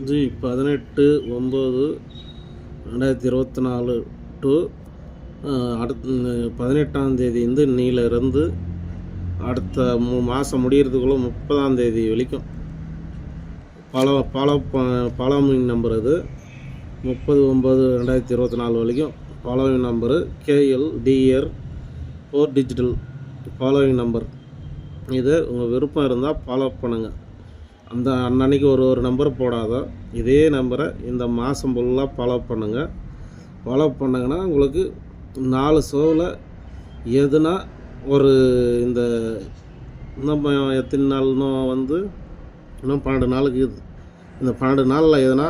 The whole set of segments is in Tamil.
ஜி 18/9/2024 டு அடுத்த 18ஆம் தேதி இன்னிலிருந்து அடுத்த மாதம் முடிகிறதுக்குள்ளே 30ஆம் தேதி வரைக்கும் ஃபாலோவிங் நம்பர் இது 30/9/2024 வரைக்கும் following number KLDR 4 digital following number. இதை உங்கள் விருப்பம் இருந்தால் ஃபாலோ பண்ணுங்கள். அந்த அன்னன்னைக்கு ஒரு நம்பர் போடாத இதே நம்பரை இந்த மாதம் ஃபுல்லாக ஃபாலோ பண்ணுங்கள். ஃபாலோ பண்ணிங்கன்னா உங்களுக்கு 4 ஷோவில் எதுனா ஒரு இந்த இன்னும் எத்தனை நாள்னும் இன்னும் 12 நாளுக்கு இது. இந்த 12 நாளில் எதுனா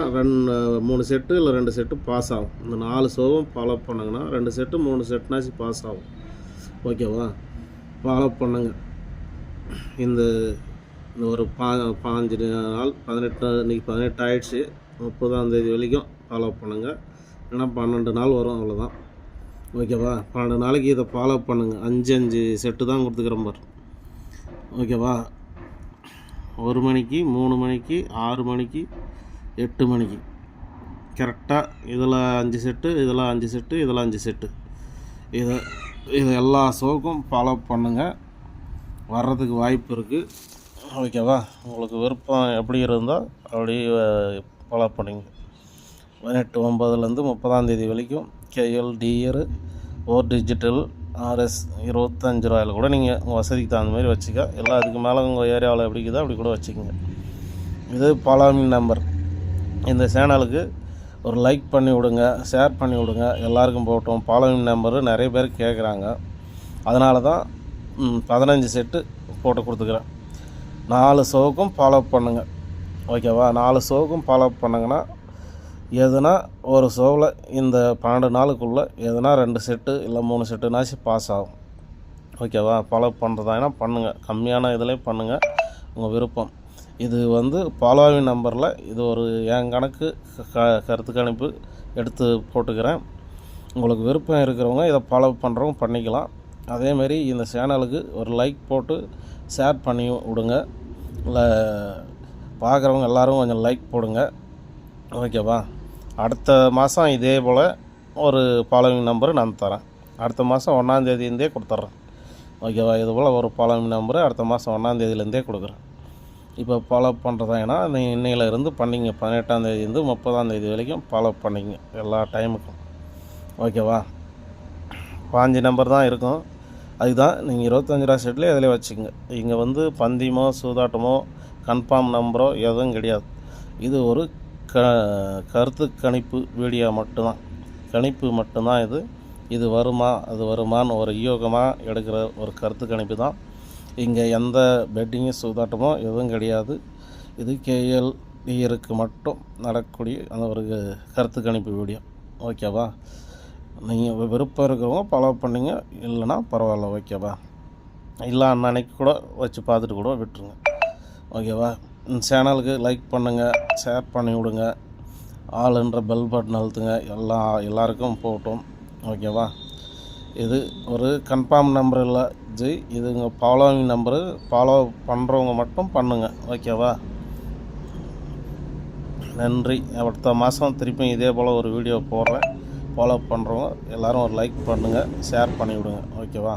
3 செட்டு இல்லை 2 செட்டு பாஸ் ஆகும். இந்த 4 ஷோவும் ஃபாலோ பண்ணுங்கன்னா 2 செட்டு 3 செட்னாச்சு பாஸ் ஆகும். ஓகேவா? ஃபாலோ பண்ணுங்கள். இந்த ஒரு 5 நாள் 18 இன்றைக்கி 18 ஆகிடுச்சு. 30ஆம் தேதி வரைக்கும் ஃபாலோ பண்ணுங்கள். ஏன்னா 12 நாள் வரும், அவ்வளோதான். ஓகேவா? 12 நாளைக்கு இதை ஃபாலோ பண்ணுங்கள். 5 செட்டு தான் கொடுத்துக்கிறேன் பார். ஓகேவா? 1 மணிக்கு 3 மணிக்கு 6 மணிக்கு 8 மணிக்கு கரெக்டாக இதில் 5 செட்டு, இதில் 5 செட்டு, இதில் 5 செட்டு. இதை எல்லா ஷோக்கும் ஃபாலோ பண்ணுங்கள். வர்றதுக்கு வாய்ப்பு இருக்குது. ஓகேவா? உங்களுக்கு விருப்பம் எப்படி இருந்தால் அப்படி ஃபாலோ பண்ணிங்க. 18/9 30ஆம் தேதி வரைக்கும் KLDR 4 டிஜிட்டல் RS 25 ரூபாயில் கூட நீங்கள் உங்கள் வசதிக்கு தகுந்த மாதிரி வச்சுக்க. எல்லாம் அதுக்கு மேலே உங்கள் ஏரியாவில் எப்படிக்குதோ அப்படி கூட வச்சுக்கோங்க. இது ஃபாலோவிங் நம்பர். இந்த சேனலுக்கு ஒரு லைக் பண்ணி விடுங்க, ஷேர் பண்ணி விடுங்க, எல்லாருக்கும் போட்டோம். ஃபாலோவிங் நம்பரு நிறைய பேர் கேட்குறாங்க. அதனால தான் 15 செட்டு போட்டு கொடுத்துக்கிறேன். 4 ஷோவுக்கும் ஃபாலோ பண்ணுங்கள். ஓகேவா? 4 ஷோவுக்கும் ஃபாலோ பண்ணுங்கன்னா எதுனா ஒரு ஷோவில் இந்த 12 நாளுக்குள்ளே எதுனா 2 செட்டு இல்லை 3 செட்டுனாச்சு பாஸ் ஆகும். ஓகேவா? ஃபாலோ பண்ணுறதாங்கன்னா பண்ணுங்கள். கம்மியான இதிலே பண்ணுங்கள், உங்கள் விருப்பம். இது ஃபாலோவிங் நம்பரில் இது ஒரு என் கணக்கு கருத்து கணிப்பு எடுத்து போட்டுக்கிறேன். உங்களுக்கு விருப்பம் இருக்கிறவங்க இதை ஃபாலோ பண்ணுறவங்க பண்ணிக்கலாம். அதேமாரி இந்த சேனலுக்கு ஒரு லைக் போட்டு ஷேர் பண்ணி விடுங்க. இல்லை பார்க்குறவங்க எல்லோரும் கொஞ்சம் லைக் போடுங்க. ஓகேவா? அடுத்த மாதம் இதே போல் ஒரு ஃபாலோவிங் நம்பரு நான் தரேன். அடுத்த மாதம் 1ஆம் தேதியிலேருந்தே கொடுத்துட்றேன். ஓகேவா? இது போல் ஒரு ஃபாலோவிங் நம்பரு அடுத்த மாதம் 1ஆம் தேதியிலேருந்தே கொடுக்குறேன். இப்போ ஃபாலோ பண்ணுறதாங்கன்னா இன்னையிலேருந்து பண்ணிங்க. 18ஆம் தேதியிலேருந்து 30ஆம் தேதி வரைக்கும் ஃபாலோ பண்ணிங்க எல்லா டைமுக்கும். ஓகேவா? 5 நம்பர் தான் இருக்கும். அதுதான் நீங்கள் 25 ரூபா செட்லேயே அதில் வச்சுக்கோங்க. இங்கே பந்தியமோ சூதாட்டமோ கன்ஃபார்ம் நம்பரோ எதுவும் கிடையாது. இது ஒரு கருத்து கணிப்பு வீடியோ மட்டும்தான், கணிப்பு மட்டும்தான். இது வருமா அது வருமானு ஒரு யோகமாக எடுக்கிற ஒரு கருத்து கணிப்பு தான். இங்கே எந்த பெட்டிங்கு சூதாட்டமோ எதுவும் கிடையாது. இது KLDRக்கு மட்டும் நடக்கக்கூடிய அந்த ஒரு கருத்து கணிப்பு வீடியோ. ஓகேவா? நீங்கள் விருப்பம் இருக்கிறவங்க ஃபாலோ பண்ணிங்க, இல்லைனா பரவாயில்ல. ஓகேவா? இல்லை அன்னன்னைக்கு கூட வச்சு பார்த்துட்டு கூட விட்டுருங்க. ஓகேவா? இந்த சேனலுக்கு லைக் பண்ணுங்கள், ஷேர் பண்ணி விடுங்க, ஆளுன்ற பெல் பட்டன் அழுத்துங்க. எல்லாருக்கும் போட்டோம். ஓகேவா? இது ஒரு கன்ஃபார்ம் நம்பர் இல்லை ஜி, இது உங்கள் ஃபாலோவிங் நம்பரு. ஃபாலோ பண்ணுறவங்க மட்டும் பண்ணுங்கள். ஓகேவா? நன்றி. அடுத்த மாதம் திருப்பி இதே போல் ஒரு வீடியோ போடுறேன். ஃபாலோ பண்ணுறவங்க எல்லோரும் ஒரு லைக் பண்ணுங்கள், ஷேர் பண்ணி விடுங்க. ஓகேவா?